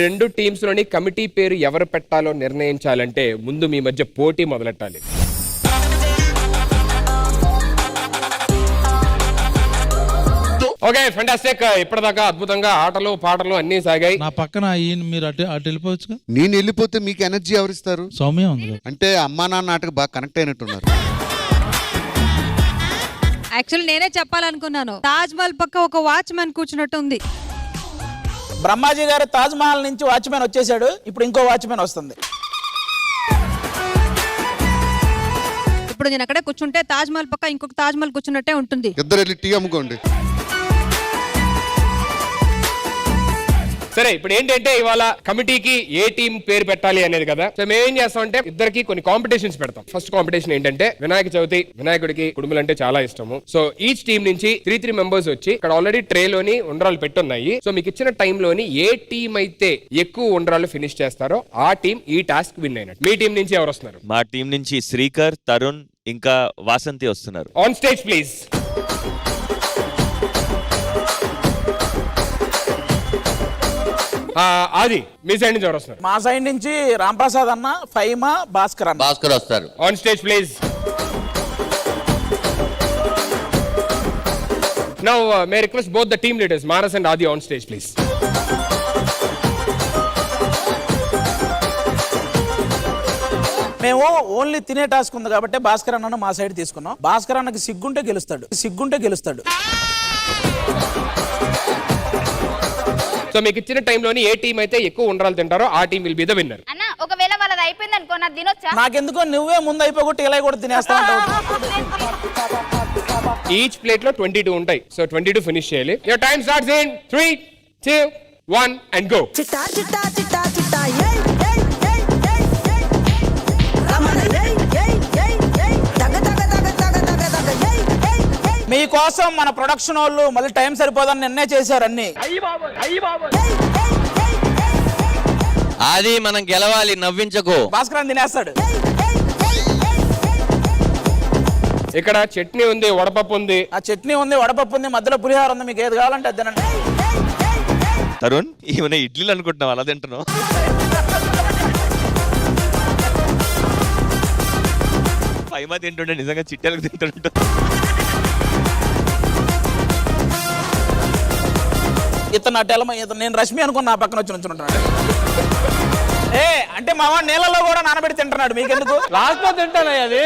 రెండు టీమ్స్ లోని కమిటీ పేరు ఎవరు పెట్టాలో నిర్ణయించాలంటే ముందు మీ మధ్య పోటీ మొదలెట్టాలి. Okay, fantastic. ఇప్పటిదాకా అద్భుతంగా ఆటలు పాటలు అన్ని సాగాయి. నా పక్కన మీరు అటు వెళ్ళిపోవచ్చు. నేను వెళ్ళిపోతే మీకు ఎనర్జీ ఎవరిస్తారు? సౌమ్య ఉంది. అంటే అమ్మా నాన్న ఆటకు బాగా కనెక్ట్ అయినట్టున్నారు. యాక్చువల్లీ నేనే చెప్పాలనుకున్నాను. తాజ్ మహల్ పక్క ఒక వాచ్మెన్ కూర్చున్నట్టు ఉంది. బ్రహ్మాజీ గారు తాజ్ మహల్ నుంచి వాచ్మెన్ వచ్చేసాడు, ఇప్పుడు ఇంకో వాచ్మెన్ వస్తుంది. ఇప్పుడు నేను అక్కడే కూర్చుంటే తాజ్ మహల్ పక్క ఇంకొక తాజ్ మహల్ కూర్చున్నట్టే ఉంటుంది. ఇద్దరు వెళ్ళి టీ అమ్ముకోండి. సరే, ఇప్పుడు ఏంటంటే ఇవాళ కమిటీకి ఏ టీం పేరు పెట్టాలి అనేది కదా. సో మేము ఏం చేస్తాం అంటే ఇద్దరికి కొన్ని కాంపిటీషన్స్ పెడతాం. ఫస్ట్ కాంపిటీషన్ ఏంటంటే వినాయక చవితి, వినాయకుడికి కుడుములు అంటే చాలా ఇష్టము. సో ఈచ్ టీం నుంచి 3 మెంబర్స్ వచ్చి ఇక్కడ ఆల్రెడీ ట్రే లోని ఉండ్రాలు పెట్టున్నాయి. సో మీకు ఇచ్చిన టైం లోని ఏ టీం అయితే ఎక్కువ ఉండ్రాలు ఫినిష్ చేస్తారో ఆ టీం ఈ టాస్క్ విన్ అయినట్టు. మీ టీం నుంచి ఎవరు వస్తున్నారు? మా టీం నుంచి శ్రీకర్, తరుణ్ ఇంకా వాసంతి వస్తున్నారు. On stage please. ఆది, మీ సైడ్ నుంచి ఎవరు వస్తున్నారు? మా సైడ్ నుంచి రాంప్రసాద్ అన్న, ఫైమా, భాస్కర్ అన్న. భాస్కర్ వస్తారు. On stage please. Now may request both the team leaders Manas and ఆది ఆన్ స్టేజ్ ప్లీజ్. మేము ఓన్లీ తినే టాస్క్ ఉంది కాబట్టి భాస్కర్ అన్నను మా సైడ్ తీసుకున్నాం. భాస్కర్ అన్నకి సిగ్గుంటే గెలుస్తాడు. సో మీకు ఇచ్చిన టైంలోని ఏ టీం అయితే ఎక్కువ ఉండ్రాలు తింటారో ఆ team will be the winner. అన్న ఒకవేళ వాళ్ళది అయిపోయింది అనుకో, నాకు తినొచ్చా? నాకెందుకో నువ్వే ముందు అయిపోగొట్టి ఇలా కూడా తినేస్తా ఉంటావు. ఈచ్ ప్లేట్ లో 22 ఉంటాయి. సో 22 ఫినిష్ చేయాలి. Your time starts in 3, 2, 1 and go. మీకోసం మన ప్రొడక్షన్ వాళ్ళు మళ్ళీ టైం సరిపోదని నిన్నే చేశారు అన్ని. అది మనం గెలవాలి, నవ్వించకు. భాస్కర్ తినేస్తాడు. ఇక్కడ చట్నీ ఉంది, వడపప్పు ఉంది. ఆ చట్నీ ఉంది, వడపప్పు ఉంది, మధ్యలో పులిహార ఉంది. మీకు ఏది కావాలంటే అది తినండి. తరుణ్, ఈమె ఇడ్లీలు అనుకుంటున్నావు, అలా తింటున్నావు. ఫైమా తింటుంటే నిజంగా చిట్టెలకు తింటుంటా. ఇతను నేను రష్మి అనుకుని నా పక్కన వచ్చి నుంచుంటున్నాడు. అంటే మా వాడు నీళ్ళలో కూడా నానబెట్టి తింటున్నాడు. మీకెందుకు? లాస్ట్ లో తింటానే అది.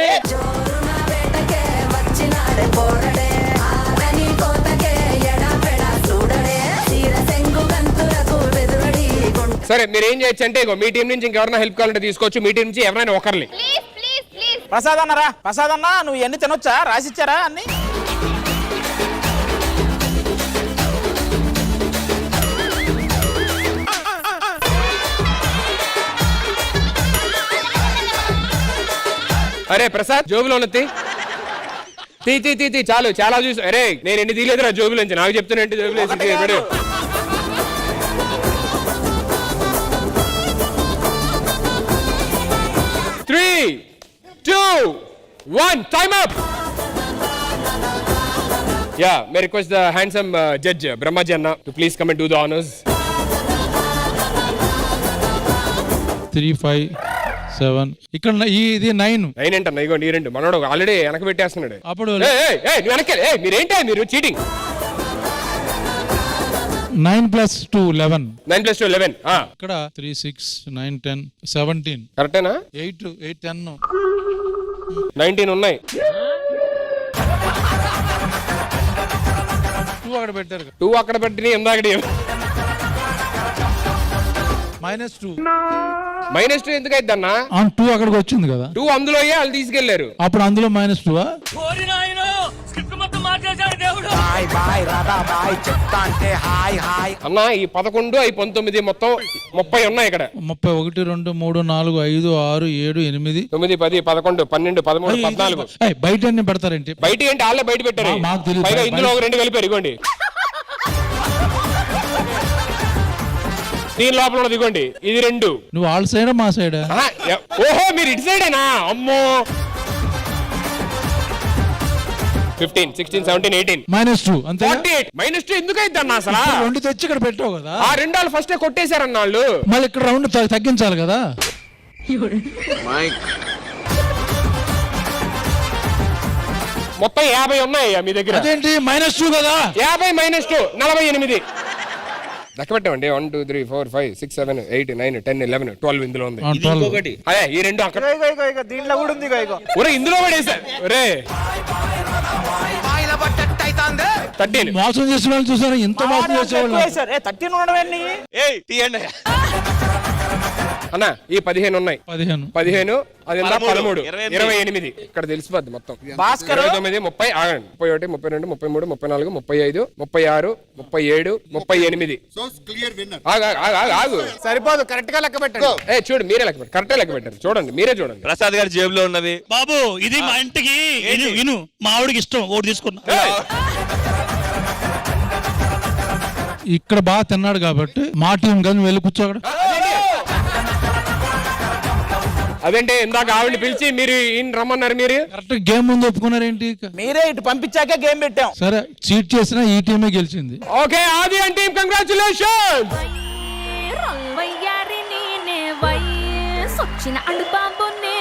సరే, మీరు ఏం చేయొచ్చు అంటే మీ టీం నుంచి ఇంకెవరైనా హెల్ప్ కావాలంటే తీసుకోవచ్చు. మీ టీం నుంచి ఎవరైనా ఒకరిని. ప్రసాద్ అన్న నువ్వు ఎన్ని తినొచ్చా? రాసిచ్చారా అన్ని? అరే ప్రసాద్, జోబులో ఉన్నది తీ చాలు, చాలా చూసి. అరే నేను ఎన్ని తీయలేదురా జోబులో నుంచి, నాకు చెప్తున్నా జోబులో 3, 2, 1 time up. Yeah, may request the handsome judge Brahmaji Anna to please come and do the honors. 3, 5, 7 ఇక్కడ ఇది 9 ఏంటన్నా? ఇగో నీ రెండు మనోడు ఆల్రెడీ వెనక పెట్టేస్తున్నాడు. అప్పుడు మీరు చీటింగ్. 9 + 2 11. 9 + 2 11. ఇక్కడ 3, 6, 9, 10, 17. కరెక్టేనా? 8, 10. 19 ఉన్నాయి. 2 అక్కడ పెట్టారు. 2 అక్కడ పెట్టి ఎందాకడి. -2. -2 ఎందుకు అయితే అన్నా? 2 అక్కడికి వచ్చింది కదా. 2 అందులో వాళ్ళు తీసుకెళ్లారు. అప్పుడు అందులో -2. అన్నా ఈ 11 అయి 19 మొత్తం 30 ఉన్నాయి ఇక్కడ. 31, 2, 3, 4, 5, 6, 7, 8, 9, 10, 11, 12, 13, 14. బయట అన్ని పెడతారేంటి? బయట ఏంటి? వాళ్ళే బయట పెట్టారు. మాకు తెలియదు. పైగా ఇందులో ఒక 2 కలిపారు. ఇగోండి, దీని లోపల దిగోండి. ఇది 2. నువ్వు వాళ్ళ సైడా మా సైడా? ఓహో, మీరు ఇటు సైడేనా? అమ్మో, 15, 16, 17, 18. -2 అంతే. 48. -2 ఎందుకు అయితే అన్న అసలు? రెండు తెచ్చి ఇక్కడ పెట్టావు కదా. ఆ రెండాలు ఫస్టే కొట్టేశారన్న వాళ్ళు. మళ్ళీ ఇక్కడ రౌండ్ తగ్గించాలి కదా. మొత్తం 50 ఉన్నాయ్యా మీ దగ్గర. అదేంటి -2 కదా. 50 -2 48. లెక్క పెట్టామండి. 1 2 3 4 5 6 7 8 9 10 11 12 ఇందులో ఉంది. అదే ఈ రెండు అక్కడ దీంట్లో కూడా ఉంది ఒరే ఇందులో పడేసా. ఒరే 13. మోసం చేసిన వాళ్ళు చూసారా? ఇంత మోసం చేసేవాళ్ళు. 13 ఉండడం ఏంటి? ఏయ్ తీయండి అన్న ఈ 15 ఉన్నాయి. 15 అది ఎంత? 13 28. 28 ఇక్కడ తెలిసిపోద్ది మొత్తం. భాస్కర్ 29 30 ఆగండి 31 32 33 34 35 36 37 38. ఆగు సరిపోదు, కరెక్ట్ గా లెక్క పెట్టండి. చూడు మీరే లెక్క పెట్టారు. కరెక్టే లెక్క పెట్టారు. చూడండి మీరే చూడండి. ప్రసాద్ గారి జేబులో ఉన్నది. బాబు ఇది మా ఇంటికి ఇను మా ఆవిడకి ఇష్టం ఓటు తీసుకున్నా. ఏయ్! ఇక్కడ బాగా తిన్నాడు కాబట్టి మా టీం కానీ వెళ్ళి కూర్చో అక్కడ. అదేంటే ఇందాక ఆవిడని పిలిచి మీరు ఈయన రమ్మన్నారు. మీరు కరెక్ట్ గేమ్ ముందు ఒప్పుకున్నారేంటి? మీరే ఇటు పంపించాకే గేమ్ పెట్టాం. సరే చీట్ చేసినా ఈ టీమే గెలిచింది. ఓకే ఆది అండ్ టీమ్ కంగ్రాచులేషన్స్. వయ్యారి నేనే వయసొచ్చిన అడు బాబు నే